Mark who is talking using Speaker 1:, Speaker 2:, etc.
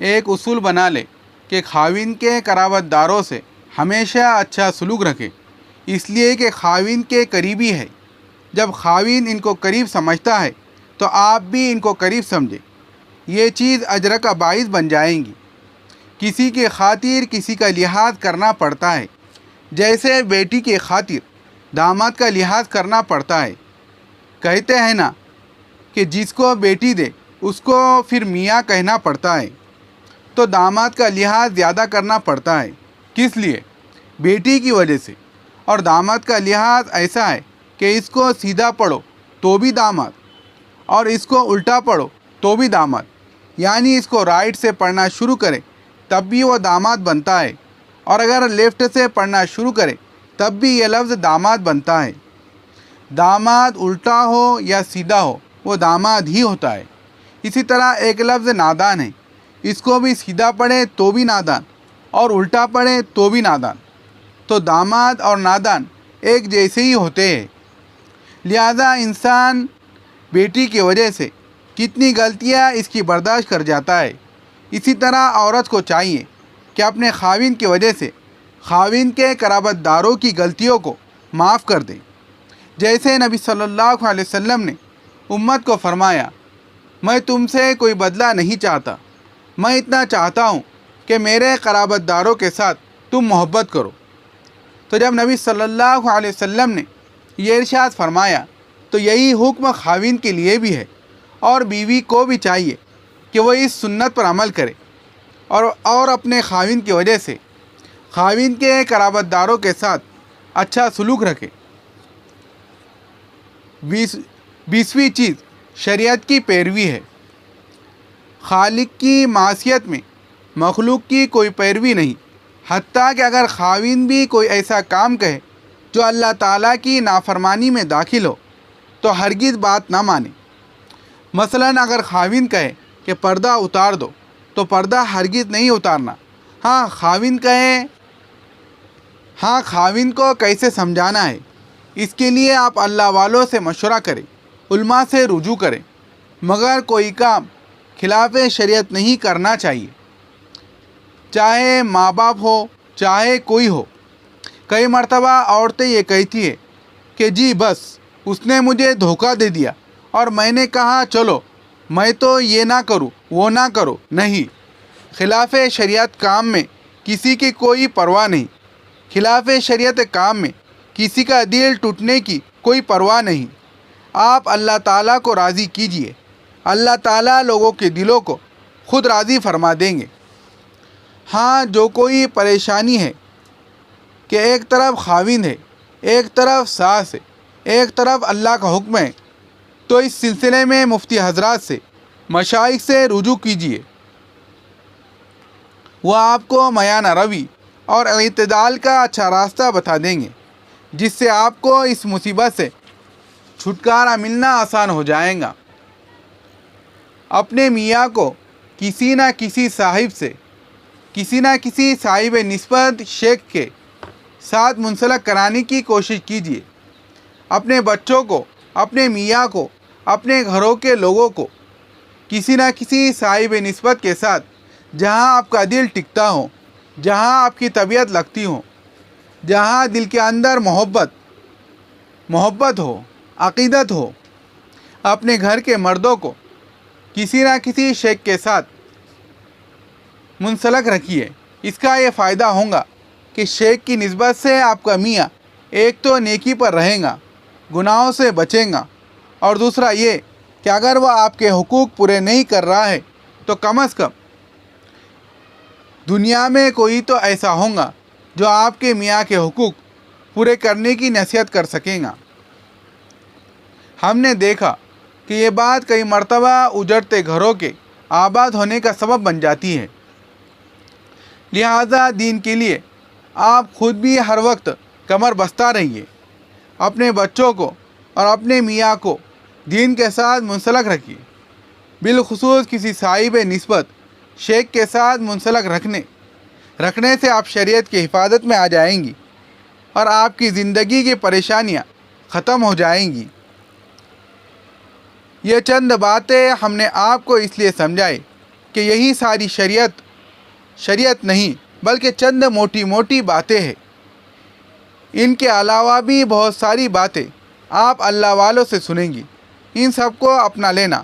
Speaker 1: ایک اصول بنا لے کہ خاوند کے قرابت داروں سے ہمیشہ اچھا سلوک رکھے، اس لیے کہ خاوند کے قریبی ہے۔ جب خاوند ان کو قریب سمجھتا ہے تو آپ بھی ان کو قریب سمجھے، یہ چیز اجر کا باعث بن جائیں گی۔ کسی کے خاطر کسی کا لحاظ کرنا پڑتا ہے، جیسے بیٹی کے خاطر داماد کا لحاظ کرنا پڑتا ہے۔ کہتے ہیں نا کہ جس کو بیٹی دے اس کو پھر میاں کہنا پڑتا ہے، تو داماد کا لحاظ زیادہ کرنا پڑتا ہے۔ کس لیے؟ بیٹی کی وجہ سے۔ اور داماد کا لحاظ ایسا ہے کہ اس کو سیدھا پڑھو تو بھی داماد، اور اس کو الٹا پڑھو تو بھی داماد، یعنی اس کو رائٹ سے پڑھنا شروع کرے تب بھی وہ داماد بنتا ہے، اور اگر لیفٹ سے پڑھنا شروع کرے تب بھی یہ لفظ داماد بنتا ہے۔ داماد الٹا ہو یا سیدھا ہو وہ داماد ہی ہوتا ہے۔ اسی طرح ایک لفظ نادان ہے، اس کو بھی سیدھا پڑھے تو بھی نادان اور الٹا پڑھے تو بھی نادان، تو داماد اور نادان ایک جیسے ہی ہوتے ہیں۔ لہذا انسان بیٹی کی وجہ سے کتنی غلطیاں اس کی برداشت کر جاتا ہے، اسی طرح عورت کو چاہیے کہ اپنے خاوند کی وجہ سے خاوند کے قرابت داروں کی غلطیوں کو معاف کر دے۔ جیسے نبی صلی اللہ علیہ وسلم نے امت کو فرمایا، میں تم سے کوئی بدلہ نہیں چاہتا، میں اتنا چاہتا ہوں کہ میرے قرابت داروں کے ساتھ تم محبت کرو۔ تو جب نبی صلی اللہ علیہ وسلم نے یہ ارشاد فرمایا تو یہی حکم خاوند کے لیے بھی ہے، اور بیوی کو بھی چاہیے کہ وہ اس سنت پر عمل کرے اور اپنے خاوند کی وجہ سے خاوند کے قرابت داروں کے ساتھ اچھا سلوک رکھے۔ 20ویں چیز شریعت کی پیروی ہے۔ خالق کی معصیت میں مخلوق کی کوئی پیروی نہیں، حتیٰ کہ اگر خاوند بھی کوئی ایسا کام کہے جو اللہ تعالیٰ کی نافرمانی میں داخل ہو تو ہرگز بات نہ مانے۔ مثلاً اگر خاوند کہے کہ پردہ اتار دو تو پردہ ہرگز نہیں اتارنا۔ خاوند کو کیسے سمجھانا ہے، اس کے لیے آپ اللہ والوں سے مشورہ کریں، علماء سے رجوع کریں، مگر کوئی کام خلاف شریعت نہیں کرنا چاہیے، چاہے ماں باپ ہو چاہے کوئی ہو۔ کئی مرتبہ عورتیں یہ کہتی ہے کہ جی بس اس نے مجھے دھوکہ دے دیا اور میں نے کہا چلو میں تو یہ نہ کروں وہ نہ کرو۔ نہیں، خلاف شریعت کام میں کسی کی کوئی پرواہ نہیں، خلاف شریعت کام میں کسی کا دل ٹوٹنے کی کوئی پرواہ نہیں۔ آپ اللہ تعالیٰ کو راضی کیجئے، اللہ تعالیٰ لوگوں کے دلوں کو خود راضی فرما دیں گے۔ ہاں، جو کوئی پریشانی ہے کہ ایک طرف خاوند ہے، ایک طرف ساس ہے، ایک طرف اللہ کا حکم ہے، تو اس سلسلے میں مفتی حضرات سے مشائخ سے رجوع کیجیے، وہ آپ کو میانہ روی اور اعتدال کا اچھا راستہ بتا دیں گے، جس سے آپ کو اس مصیبت سے چھٹکارا ملنا آسان ہو جائے گا۔ اپنے میاں کو کسی نہ کسی صاحب سے، کسی نہ کسی صاحب نسبت شیخ کے ساتھ منسلک کرانے کی کوشش کیجیے۔ اپنے بچوں کو، اپنے میاں کو، اپنے گھروں کے لوگوں کو کسی نہ کسی صاحب نسبت کے ساتھ جہاں آپ کا دل ٹکتا ہو، جہاں آپ کی طبیعت لگتی ہو، جہاں دل کے اندر محبت ہو، عقیدت ہو، اپنے گھر کے مردوں کو کسی نہ کسی شیخ کے ساتھ منسلک رکھیے۔ اس کا یہ فائدہ ہوگا کہ شیخ کی نسبت سے آپ کا میاں ایک تو نیکی پر رہے گا، گناہوں سے بچیں گا، اور دوسرا یہ کہ اگر وہ آپ کے حقوق پورے نہیں کر رہا ہے تو کم از کم دنیا میں کوئی تو ایسا ہوگا جو آپ کے میاں کے حقوق پورے کرنے کی نصیحت کر سکے گا۔ ہم نے دیکھا کہ یہ بات کئی مرتبہ اجڑتے گھروں کے آباد ہونے کا سبب بن جاتی ہے۔ لہذا دین کے لیے آپ خود بھی ہر وقت کمر بستہ رہیے، اپنے بچوں کو اور اپنے میاں کو دین کے ساتھ منسلک رکھیے۔ بالخصوص کسی صاحب نسبت شیخ کے ساتھ منسلک رکھنے سے آپ شریعت کی حفاظت میں آ جائیں گی اور آپ کی زندگی کی پریشانیاں ختم ہو جائیں گی۔ یہ چند باتیں ہم نے آپ کو اس لیے سمجھائی کہ یہی ساری شریعت نہیں بلکہ چند موٹی موٹی باتیں ہیں۔ ان کے علاوہ بھی بہت ساری باتیں آپ اللہ والوں سے سنیں گی، ان سب کو اپنا لینا